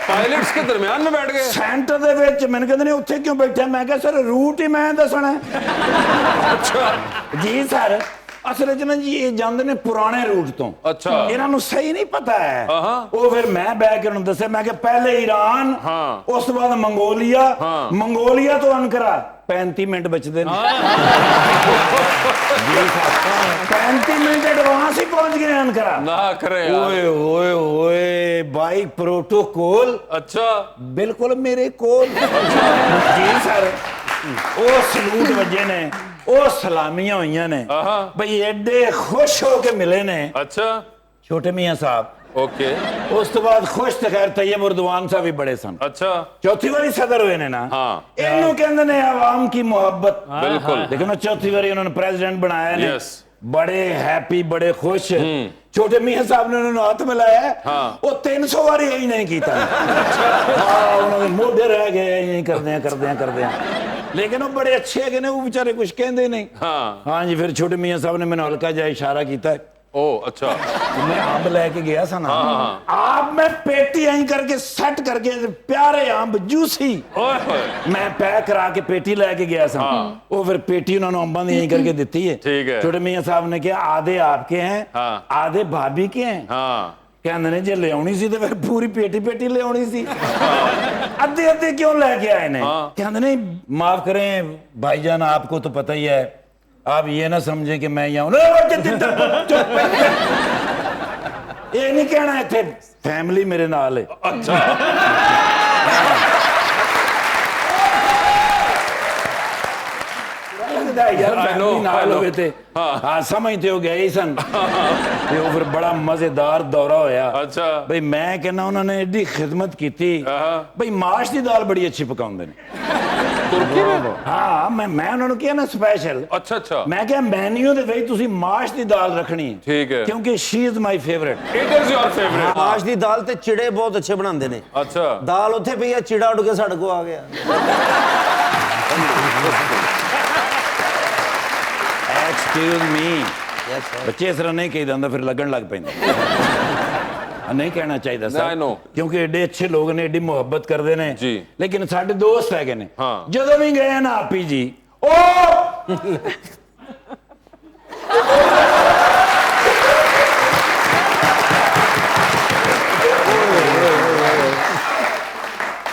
पायलट्स के दरमियान में बैठ गए सेंटर दे विच। मैंने कहंदे ने उत्थे क्यों बैठा? मैं कहा सर रूट ही मैं दसना। अच्छा जी सर, असल च ना जी ये जांदे ने पुराने रूट तो। अच्छा, इन्हां नूं सही नहीं पता है। वो फिर मैं बैठ के उन्हें दसे, मैं कहा पहले ईरान, हाँ, उस बाद मंगोलिया, हाँ, मंगोलिया तो अनकरा 35 मिनट बचते हैं। 35 मिनट एडवांस ही पहुंच गए अनकरा। ना करें यार। ओए ओए ओए बाइक प्रोटोकॉल। अच्छा, बिल्कुल मेरे कोल। जी सर, ओ सलूट वजे ने, ओ सलामियां हुई ने भाई, एडे खुश होके मिले ने। अच्छा, छोटे मियां साहब, ओके। उस तो बाद खुश तो खैर तैयब उर्दवान साहब भी बड़े सन। अच्छा, चौथी बारी सदर हुए ने ना, हाँ, इन्हों कहंदे ने आवाम की मोहब्बत। बिल्कुल, देखो ना चौथी बारी उन्होंने प्रेसिडेंट बनाया ने। यस, बड़े हैप्पी, बड़े खुश। छोटे मियां साहब ने उन्होंने हाथ मिलाया, हाँ, वो 300 बारी यही नहीं किया। हाँ, उन्होंने मोढे रह गए यही करदे हैं। लेकिन वो बड़े अच्छे है कि नहीं, वो बेचारे कुछ कहते नहीं। हाँ, हाँ जी, फिर छोटे मियां साहब ने मैंने हल्का जा इशारा किया। ओ अच्छा, मैं आंब लेके गया था ना, हाँ, आप मैं पेटी आई करके सेट करके प्यारे आंब जूसी मैं पैक करा के पेटी लेके गया था। वो फिर पेटी उन्होंने अंबा दी यही करके देती है। ठीक है। छोटे मियां साहब ने कहा आधे आपके हैं, हाँ, आधे भाभी के हैं। हाँ, कहते ने जे ले आनी सी तो फिर पूरी पेटी ले आनी सी। अद्धे क्यों लेके आए ने? कहते ने माफ करें भाईजान, आपको तो पता ही है, आप ये ना समझे कि मैं यहाँ ये नहीं कहना है थे, फैमिली मेरे नाल है। अच्छा, ਲੱਗਦਾ ਹੈ ਯਾਰ I know, ਫੈਮਿਲੀ I ਨਾਲ know. ਹੋਵੇ ਤੇ ਹਾਂ ਸਮਝਦੇ ਹੋ ਗਏ ਸਨ ਤੇ ਉਹ ਫਿਰ ਬੜਾ ਮਜ਼ੇਦਾਰ ਦੌਰਾ ਹੋਇਆ ਅੱਛਾ। ਬਈ ਮੈਂ ਕਹਿੰਦਾ ਉਹਨਾਂ ਨੇ ਏਡੀ ਖਿਦਮਤ ਕੀਤੀ ਬਈ ਮਾਸ਼ ਦੀ ਦਾਲ ਬੜੀ ਅੱਛੀ ਪਕਾਉਂਦੇ ਨੇ तुर्की में? ਹਾਂ ਮੈਂ ਉਹਨਾਂ ਨੂੰ ਕਿਹਾ ਨਾ ਸਪੈਸ਼ਲ अच्छा अच्छा ਮੈਂ ਕਿਹਾ ਮੈਨੂ ਦੇ ਵਿੱਚ ਤੁਸੀਂ ਮਾਸ਼ ਦੀ ਦਾਲ ਰੱਖਣੀ ठीक है ਕਿਉਂਕਿ she is my favourite it is your favourite ਮਾਸ਼ ਦੀ ਦਾਲ ਤੇ ਚਿੜੇ ਬਹੁਤ ਅੱਛੇ ਬਣਾਉਂਦੇ ਨੇ अच्छा ਦਾਲ ਉੱਥੇ ਪਈ ਆ ਚਿੜਾ ਉੱਡ ਕੇ ਸਾਡੇ ਕੋ ਆ ਗਿਆ ਐਕਸਕਿਊਜ਼ ਮੀ ਬੱਚੇ ਇਸ ਤਰ੍ਹਾਂ ਨਹੀਂ ਕਹੀਦਾ ਹੁੰਦਾ ਫਿਰ ਲੱਗਣ ਲੱਗ ਪੈਂਦਾ ਨਹੀਂ ਕਹਿਣਾ ਚਾਹੀਦਾ I ਸਰ know. ਕਿਉਂਕਿ ਏਡੇ ਅੱਛੇ ਲੋਕ ਨੇ ਏਡੀ ਮੁਹੱਬਤ ਕਰਦੇ ਨੇ ਜੀ। ਲੇਕਿਨ ਸਾਡੇ ਦੋਸਤ ਹੈਗੇ ਨੇ ਹਾਂ। ਜਦੋਂ ਵੀ ਗਏ ਨਾ ਆਪੀ ਜੀ ਉਹ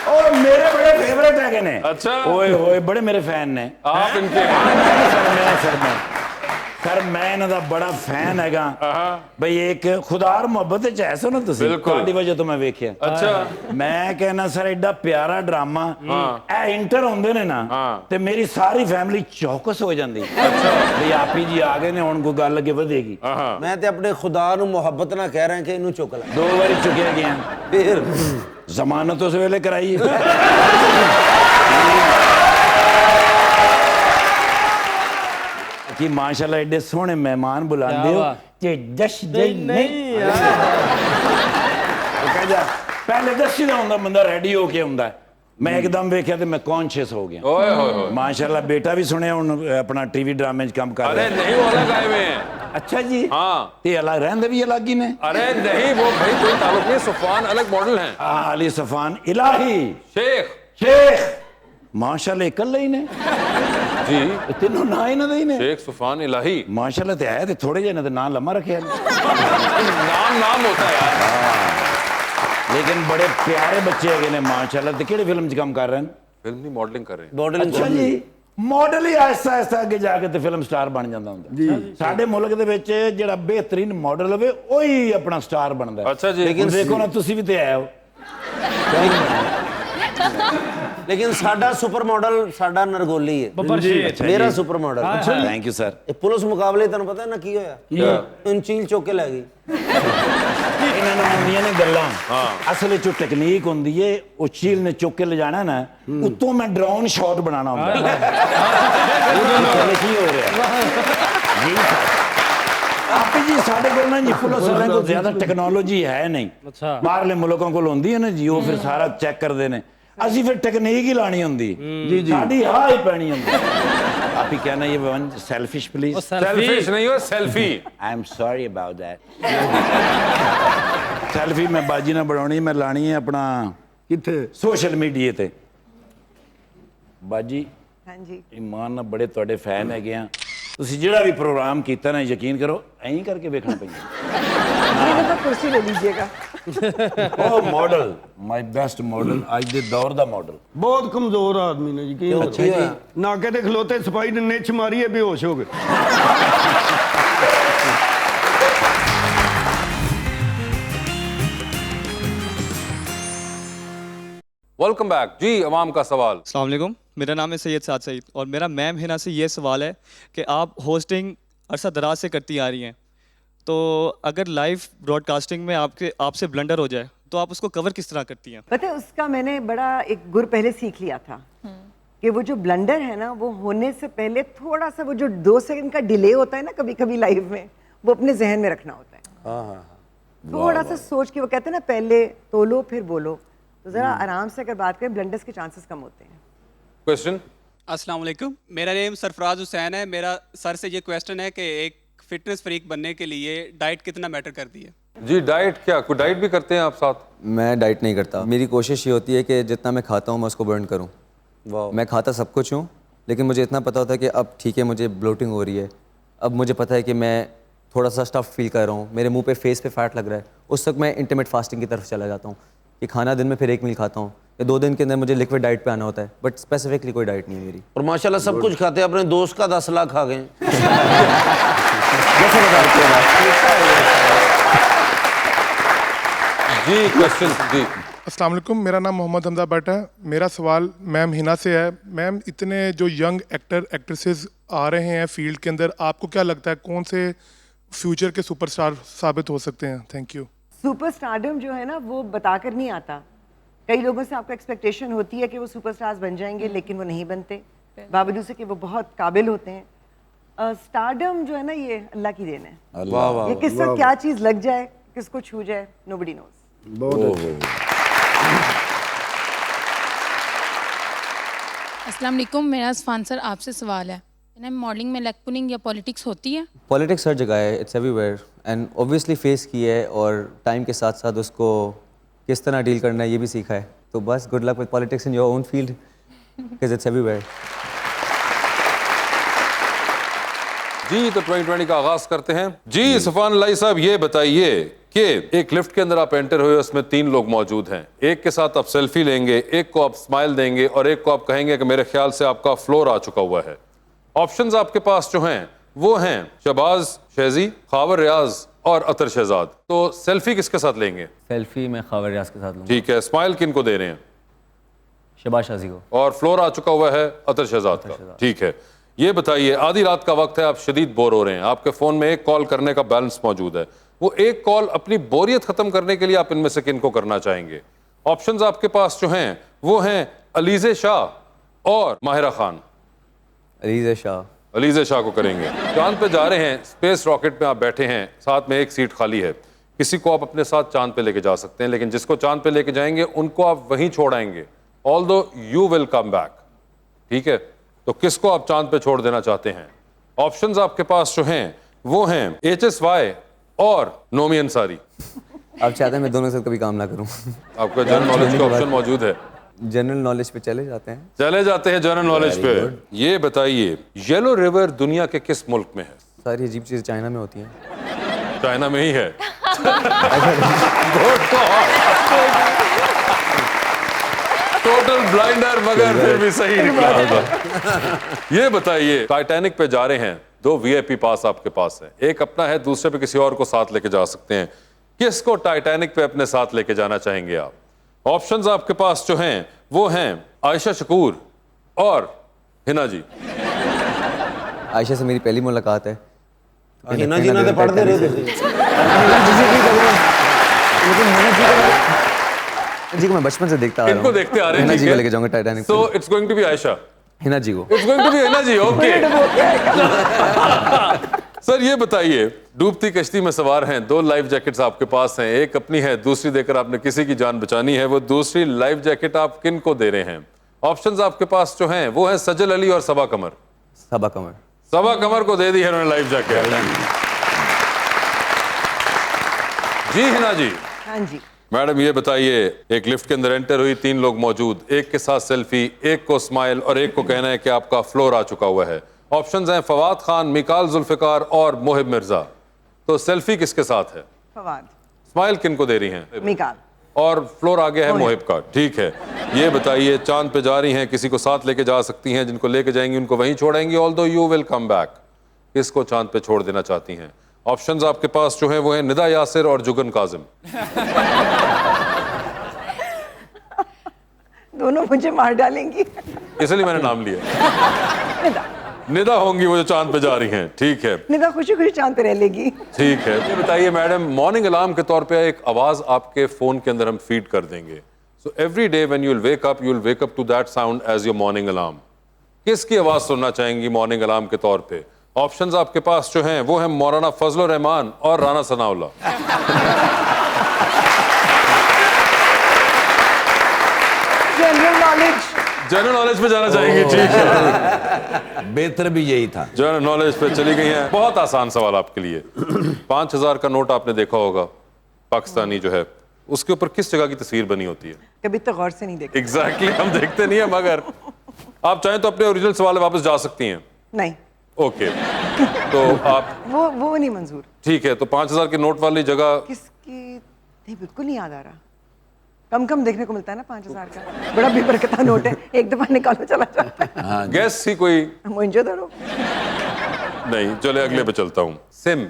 ਉਹ ਮੇਰੇ ਬੜੇ ਫੇਵਰੇਟ ਹੈਗੇ ਨੇ अच्छा ਓਏ ਹੋਏ ਬੜੇ ਮੇਰੇ ਫੈਨ ਨੇ आप इनके ਸਰ ਮੈਂ ਇਹਨਾਂ ਦਾ ਬੜਾ ਫੈਨ ਹੈਗਾ ਬਈ ਇੱਕ ਖੁਦਾਰ ਮੁਹੱਬਤ ਵਿੱਚ ਐਸੋ ਨਾ ਤੁਸੀਂ ਬਿਲਕੁਲ। ਤੁਹਾਡੀ ਵਜ੍ਹਾ ਤੋਂ ਮੈਂ ਵੇਖਿਆ अच्छा ਮੈਂ ਕਹਿੰਦਾ ਸਰ ਐਡਾ ਪਿਆਰਾ ਡਰਾਮਾ ਇਹ ਇੰਟਰ ਹੁੰਦੇ ਨੇ ਨਾ ਤੇ ਮੇਰੀ ਸਾਰੀ ਫੈਮਿਲੀ ਚੌਕਸ ਹੋ ਜਾਂਦੀ ਬਈ ਆਪੀ ਜੀ ਆ ਗਏ ਨੇ ਹੁਣ ਕੋਈ ਗੱਲ ਅੱਗੇ ਵਧੇਗੀ ਮੈਂ ਤੇ ਆਪਣੇ ਖੁਦਾ ਨੂੰ ਮੁਹੱਬਤ ਨਾਲ ਕਹਿ ਰਿਹਾ ਕਿ ਇਹਨੂੰ ਚੁੱਕ ਲੈ 2 ਵਾਰੀ ਚੁੱਕਿਆ ਗਿਆ ਫਿਰ ਜ਼ਮਾਨਤ ਉਸ ਵੇਲੇ ਕਰਾਈ ਕਿ ਮਾਸ਼ਾਅੱਲਾ ਐਡੇ ਸੋਹਣੇ ਮਹਿਮਾਨ ਬੁਲਾਉਂਦੇ ਹੋ ਕਿ ਜਸ਼ ਦੇ ਨਹੀਂ ਉਹ ਕਹਿੰਦਾ ਪਹਿਲੇ ਦਸੀ ਦਾ ਹੁੰਦਾ ਬੰਦਾ ਰੈਡੀ ਹੋ ਕੇ ਹੁੰਦਾ ਮੈਂ ਇੱਕਦਮ ਵੇਖਿਆ ਤੇ ਮੈਂ ਕੌਨਸ਼ੀਅਸ ਹੋ ਗਿਆ ओए होए होए ਮਾਸ਼ਾਅੱਲਾ ਬੇਟਾ ਵੀ ਸੁਣਿਆ ਹੁਣ ਆਪਣਾ ਟੀਵੀ ਡਰਾਮੇ 'ਚ ਕੰਮ ਕਰ अरे ਰਿਹਾ नहीं वो अलग आए हुए हैं ਅੱਛਾ ਜੀ हाँ ਤੇ ਅਲੱਗ ਰਹਿੰਦੇ ਵੀ ਅਲੱਗ ਹੀ ਨੇ अरे नहीं वो भाई कोई ताल्लुक नहीं सुफान अलग मॉडल हैं ਅਲੀ ਸਫਾਨ ਇਲਾਹੀ शेख ਸ਼ੇਖ ਮਾਸ਼ਾਅੱਲਾ ਇਕੱਲੇ ਹੀ ਨੇ जी ਇਹ ਤਿੰਨੋਂ ਨਾਂ ਇਹਨਾਂ ਦੇ ਹੀ ਨੇ शेख सुफान इलाही ਮਾਸ਼ਾਅੱਲਾ ਤੇ ਹੈ ਤੇ ਥੋੜੇ ਜਿਹੇ ਨੇ ਤੇ ਨਾਂ ਲੰਮਾ ਰੱਖਿਆ नाम नाम होता है यार ਲੇਕਿਨ ਬੜੇ ਪਿਆਰੇ ਬੱਚੇ ਹੈਗੇ ਨੇ ਮਾਸ਼ਾਅੱਲਾ ਤੇ ਕਿਹੜੀ ਫਿਲਮ 'ਚ ਕੰਮ ਕਰ ਰਹੇ ਨੇ फिल्म की मॉडलिंग कर रहे हैं ਮਾਡਲਿੰਗ ਅੱਛਾ ਜੀ ਮਾਡਲ ਹੀ ਆਹਿਸਤਾ ਆਹਿਸਤਾ ਅੱਗੇ ਜਾ ਕੇ ਤੇ ਫਿਲਮ ਸਟਾਰ ਬਣ ਜਾਂਦਾ ਹੁੰਦਾ ਸਾਡੇ ਮੁਲਕ ਦੇ ਵਿੱਚ ਜਿਹੜਾ ਬਿਹਤਰੀਨ ਮਾਡਲ ਹੋਵੇ ਉਹੀ ਆਪਣਾ ਸਟਾਰ ਬਣਦਾ ਹੈ। अच्छा जी ਲੇਕਿਨ ਦੇਖੋ ਨਾ ਤੁਸੀਂ ਵੀ ਤੇ ਆਏ ਹੋ ਲੇਕਿਨ ਸਾਡਾ ਸੁਪਰ ਮਾਡਲ ਸਾਡਾ ਨਰਗੋਲੀ ਹੈ ਮੇਰਾ super model thank you sir ਇਹ ਪੁਲਿਸ ਮੁਕਾਬਲੇ ਤੁਹਾਨੂੰ ਪਤਾ ਨਾ ਕੀ ਹੋਇਆ ਇਹਨੂੰ ਚੀਲ ਚੁੱਕ ਕੇ ਲੈ ਗਈ ਇਹਨਾਂ ਨੂੰ ਆਉਂਦੀਆਂ ਨੇ ਗੱਲਾਂ ਅਸਲ ਵਿੱਚ ਟੈਕਨੀਕ ਹੁੰਦੀ ਏ ਉਹ ਚੀਲ ਨੇ ਚੁੱਕ ਕੇ ਲਿਜਾਣਾ ਨਾ ਉੱਤੋਂ ਮੈਂ ਡਰੋਨ ਸ਼ਾਟ ਬਣਾਉਣਾ ਹੁੰਦਾ ਉਹਦੇ ਨਾਲ ਕੀ ਹੋ ਰਿਹਾ ਜੀ ਆਪੀ ਜੀ ਸਾਡੇ ਕੋਲ ਨਾ ਜੀ ਪੁਲਿਸ ਵਾਲਿਆਂ ਕੋਲ ਜ਼ਿਆਦਾ ਟੈਕਨੋਲੋਜੀ ਹੈ ਨਹੀਂ ਬਾਹਰਲੇ ਮੁਲਕਾਂ ਕੋਲ ਹੁੰਦੀ ਹੈ ਨਾ ਜੀ ਉਹ ਫਿਰ ਸਾਰਾ ਚੈੱਕ ਕਰਦੇ ਨੇ ਅਸੀਂ ਫਿਰ ਟੈਕਨੀਕ ਹੀ ਲਾਣੀ ਹੁੰਦੀ ਜੀ ਸਾਡੀ ਹਾਂ ਹੀ ਪੈਣੀ ਹੁੰਦੀ ਆਪੀ ਕਹਿਣਾ ਇਹ वन सेल्फिश प्लीज सेल्फिश नहीं हो selfie I am sorry about that selfie ਮੈਂ ਬਾਜੀ ਨਾਲ ਬਣਾਉਣੀ ਮੈਂ ਲਾਣੀ ਹੈ ਆਪਣਾ ਕਿੱਥੇ ਸੋਸ਼ਲ ਮੀਡੀਆ ਤੇ ਬਾਜੀ ਹਾਂਜੀ ਇਮਾਨ ਨਾਲ ਬੜੇ ਤੁਹਾਡੇ ਫੈਨ ਹੈਗੇ ਆ ਤੁਸੀਂ ਜਿਹੜਾ ਵੀ ਪ੍ਰੋਗਰਾਮ ਕੀਤਾ ਨਾ ਯਕੀਨ ਕਰੋ ਐਂ ਕਰਕੇ ਵੇਖਣਾ ਪੈਂਦਾ ये तो कुर्सी ले लीजिएगा ਉਹ ਮਾਡਲ ਮਾਈ ਬੈਸਟ ਮਾਡਲ ਅੱਜ ਦੇ ਦੌਰ ਦਾ ਮਾਡਲ ਬਹੁਤ ਕਮਜ਼ੋਰ ਆਦਮੀ ਨੇ ਜੀ ਕੀ ਅੱਛੀ ਹੋਇਆ ਨਾਕੇ ਤੇ ਖਲੋਤੇ ਸਪਾਈ ਨੇ ਨਿੱਛ ਮਾਰੀ ਹੈ ਬੇਹੋਸ਼ ਹੋ ਗਏ वेलकम बैक जी अवाम का सवाल अस्सलाम वालेकुम मेरा नाम है सैयद साद सईद और मेरा मैम हिना से ये सवाल है कि आप होस्टिंग अरसा दराज से करती आ रही हैं तो अगर लाइव ब्रॉडकास्टिंग में आपसे ब्लंडर हो जाए तो आप उसको कवर किस तरह करती हैं? पता है उसका मैंने बड़ा एक गुर पहले सीख लिया था कि वो जो ब्लंडर है ना वो होने से पहले थोड़ा सा वो जो 2 सेकंड का डिले होता है ना कभी कभी लाइव में वो अपने जहन में रखना होता है थोड़ा सा सोच के वो कहते हैं ना पहले तोलो फिर बोलो तो जरा आराम से अगर बात करें ब्लंडर्स के चांसेस कम होते हैं क्वेश्चन अस्सलाम वालेकुम मेरा नेम सरफराज हुसैन है मेरा सर से ये क्वेश्चन है कि एक फिटनेस फ्रीक बनने के लिए डाइट कितना मैटर करती है जी डाइट क्या कोई डाइट भी करते हैं आप साथ मैं डाइट नहीं करता मेरी कोशिश ये होती है कि जितना मैं खाता हूँ मैं उसको बर्न करूँ मैं खाता सब कुछ हूँ लेकिन मुझे इतना पता होता है कि अब ठीक है मुझे ब्लोटिंग हो रही है अब मुझे पता है कि मैं थोड़ा सा स्टफ फील कर रहा हूँ मेरे मुंह पे फेस पे फैट लग रहा है उस वक्त मैं इंटरमिटेंट फास्टिंग की तरफ चला जाता हूँ कि खाना दिन में फिर 1 मील खाता हूँ या 2 दिन के अंदर मुझे लिक्विड डाइट पे आना होता है बट स्पेसिफिकली कोई डाइट नहीं है मेरी और माशाल्लाह सब कुछ खाते हैं अपने दोस्त का 10 लाख खा गए जी क्वेश्चन जी अस्सलाम वालेकुम, मेरा नाम मोहम्मद हमजा भट्ट है। मेरा सवाल मैम हिना से है। मैम, इतने जो यंग एक्टर एक्ट्रेसेस आ रहे हैं फील्ड के अंदर, आपको क्या लगता है कौन से फ्यूचर के सुपरस्टार साबित हो सकते हैं? Thank you. सुपरस्टारडम जो है ना वो बताकर नहीं आता। कई लोगों से आपको एक्सपेक्टेशन होती है कि वो सुपरस्टार्स बन जाएंगे, लेकिन वो नहीं बनते, बावजूद से कि वो बहुत काबिल होते हैं। स्टारडम जो है ना ये अल्लाह की देन है। वाह वाह, ये किस वक्त क्या चीज़ लग जाए, किसको छू जाए, नोबडी नोज। अस्सलाम वालेकुम, मेरा इरफान सर आपसे सवाल है, मॉडलिंग में लेग पुलिंग या पॉलिटिक्स होती है? पॉलिटिक्स हर जगह है, it's everywhere and obviously face की है और टाइम के साथ साथ उसको किस तरह डील करना है ये भी सीखा है। तो बस good luck with politics in your own field because it's everywhere. जी तो 2020 का आगाज करते हैं। जी सफान अलाई साहब, ये बताइए कि एक लिफ्ट के अंदर आप एंटर हुए, उसमें 3 लोग मौजूद हैं। एक के साथ आप सेल्फी लेंगे, एक को आप स्माइल देंगे और एक को आप कहेंगे कि मेरे ख्याल से आपका फ्लोर आ चुका हुआ है। ऑप्शंस आपके पास जो हैं वो हैं शहबाज शेजी, खावर रियाज और अतर शहजाद। तो सेल्फी किसके साथ लेंगे? सेल्फी मैं खावर रियाज के साथ लूँगा। ठीक है, स्माइल किन को दे रहे हैं? शहबाज शाजी को। और फ्लोर आ चुका हुआ है अतर शहजाद का। ठीक है, ये बताइए आधी रात का वक्त है, आप शदीद बोर हो रहे हैं, आपके फोन में एक कॉल करने का बैलेंस मौजूद है, वो एक कॉल अपनी बोरियत खत्म करने के लिए आप इनमें से किन को करना चाहेंगे? ऑप्शंस आपके पास जो हैं वो हैं अलीज़े शाह और माहिरा खान। अलीज़े शाह। अलीज़े शाह को करेंगे। चांद पे जा रहे हैं, स्पेस रॉकेट में आप बैठे हैं, साथ में एक सीट खाली है, किसी को आप अपने साथ चांद पे लेके जा सकते हैं, लेकिन जिसको चांद पे लेके जाएंगे उनको आप वहीं छोड़ आएंगे, although you will come back. ठीक है, तो किसको आप चांद पे छोड़ देना चाहते हैं? ऑप्शंस आपके पास जो हैं वो हैं HSY और नोमी अंसारी। आप चाहते हैं मैं दोनों के साथ कभी काम ना करूं? आपका जनरल नॉलेज का ऑप्शन मौजूद है। जनरल नॉलेज पे चले जाते हैं। चले जाते हैं जनरल नॉलेज पे। ये बताइए येलो रिवर दुनिया के किस मुल्क में है? सारी अजीब चीजें चाइना में होती हैं। चाइना में ही है। टोटल ब्लाइंडर, मगर फिर भी सही निकला होगा। ये बताइए टाइटैनिक पे जा रहे हैं, 2 VIP पास आपके पास है, एक अपना है, दूसरे पे किसी और को साथ लेके जा सकते हैं। किसको टाइटैनिक पे अपने साथ लेके जाना चाहेंगे आप? ऑप्शंस आपके पास जो हैं वो हैं आयशा शकूर और हिना जी। आयशा से मेरी पहली मुलाकात है। हिना जी ना तो पढ़ते रहे थे। जी को मैं बचपन से देखता आ रहा हूं। इनको देखते आ रहे हैं। हिना जी को लेके जाऊंगा Titanic. So it's going to be Ayesha. Hina ji को। It's going to be Hina ji. Okay sir ये बताइए डूबती कश्ती में सवार हैं, 2 लाइफ जैकेट्स आपके पास हैं, एक अपनी है, दूसरी देकर आपने किसी की जान बचानी है, वो दूसरी लाइफ जैकेट आप किन को दे रहे हैं? ऑप्शंस आपके पास जो हैं वो हैं सजल अली और सबा कमर। सबा कमर। सबा कमर को दे दी है उन्होंने लाइफ जैकेट। जी हिना जी। हाँ जी मैडम ये बताइए एक लिफ्ट के अंदर एंटर हुई, 3 लोग मौजूद, एक के साथ सेल्फी, एक को स्माइल और एक को कहना है कि आपका फ्लोर आ चुका हुआ है। ऑप्शंस हैं फवाद खान, मिकाल जुल्फिकार और मोहिब मिर्जा। तो सेल्फी किसके साथ है? फवाद। स्माइल किन को दे रही हैं? मिकाल। और फ्लोर आ गया है मोहिब का। ठीक है, ये बताइए चांद पे जा रही हैं, किसी को साथ लेके जा सकती हैं, जिनको लेके जाएंगी उनको वहीं छोड़ेंगी, although you will come back. किसको चांद पे छोड़ देना चाहती हैं? ऑप्शंस आपके पास जो हैं वो हैं निदा यासिर और जुगन काजिम। दोनों मुझे मार डालेंगी, इसलिए मैंने नाम लिया। निदा होंगी वो जो चांद पे जा रही हैं। ठीक है, निदा खुशी खुशी चांद पे रह लेगी। ठीक है। ये बताइए मैडम मॉर्निंग अलार्म के तौर पे एक आवाज आपके फोन के अंदर हम फीड कर देंगे, so every day when you will wake up to that sound as your morning alarm. किसकी आवाज सुनना चाहेंगी मॉर्निंग अलार्म के तौर पे? ऑप्शंस आपके पास जो हैं वो हैं मौलाना फजलुर रहमान और राना सनाउल्लाह। जनरल नॉलेज पे जाना चाहेंगे? ठीक है, बेहतर भी यही था। जनरल नॉलेज पे चली गई हैं। बहुत आसान सवाल आपके लिए। 5000 का नोट आपने देखा होगा पाकिस्तानी जो है, उसके ऊपर किस जगह की तस्वीर बनी होती है? कभी तो गौर से नहीं देखा। एग्जैक्टली हम देखते नहीं है, मगर आप चाहें तो अपने ओरिजिनल सवाल वापस जा सकती हैं। नहीं। ओके तो आप वो नहीं मंजूर। ठीक है, तो 5000 के नोट वाली जगह किसकी? नहीं, बिल्कुल नहीं याद आ रहा। कम देखने को मिलता है ना 5000 का, बड़ा बेबरकता नोट है, एक दफा निकालो चला जाता है। गैस ही कोई मोइंजोदड़ो नहीं। चले अगले पे चलता हूं। सिम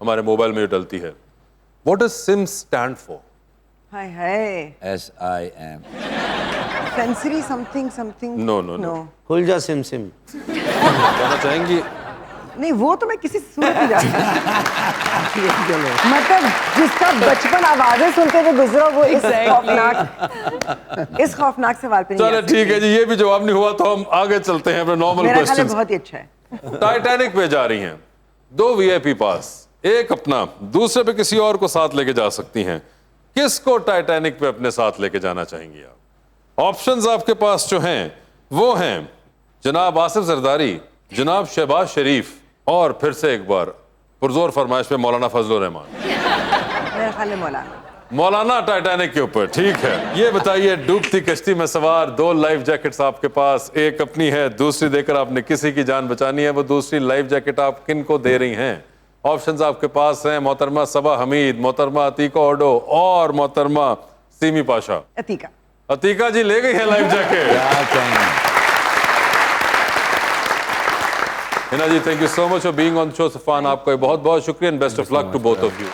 हमारे मोबाइल में जो डलती है, what does SIM stand for? Hi hi SIM sensory something no खुल जा सिम सिम कहना चाहेंगी नहीं, वो तो मैं किसी सूरत में जाती मतलब जिसका बचपन आवाजें सुनते हुए गुजरा वो इस खौफनाक सवाल पे नहीं चलो आ सकती। ठीक है जी, ये भी जवाब नहीं हुआ तो हम आगे चलते हैं अपने नॉर्मल मेरा ख्याल है क्वेश्चन। बहुत ही अच्छा है। टाइटैनिक पे जा रही हैं, 2 VIP पास, एक अपना, दूसरे पे किसी और को साथ लेके जा सकती हैं। किसको टाइटैनिक पे अपने साथ लेके जाना चाहेंगी आप? ऑप्शंस आपके पास जो हैं वो हैं जनाब आसिफ जरदारी, जनाब शहबाज शरीफ और फिर से एक बार पुरजोर फरमाइश पे मौलाना फजलुर रहमान। मेरा ख्याल है मौलाना टाइटैनिक के ऊपर। ठीक है, ये बताइए, डूबती कश्ती में सवार 2 लाइफ जैकेट्स आपके पास, एक अपनी है, दूसरी देकर आपने किसी की जान बचानी है। वो दूसरी लाइफ जैकेट आप किन को दे रही हैं? ऑप्शंस आपके पास हैं मोहतरमा सबा हमीद, मोहतरमा अतीका ओडो और मोहतरमा सीमी पाशा। अतीका जी ले गई है life jacket. Hina ji, thank you so much for being on the show. Safan, आपका बहुत बहुत शुक्रिया and best of luck to both of you.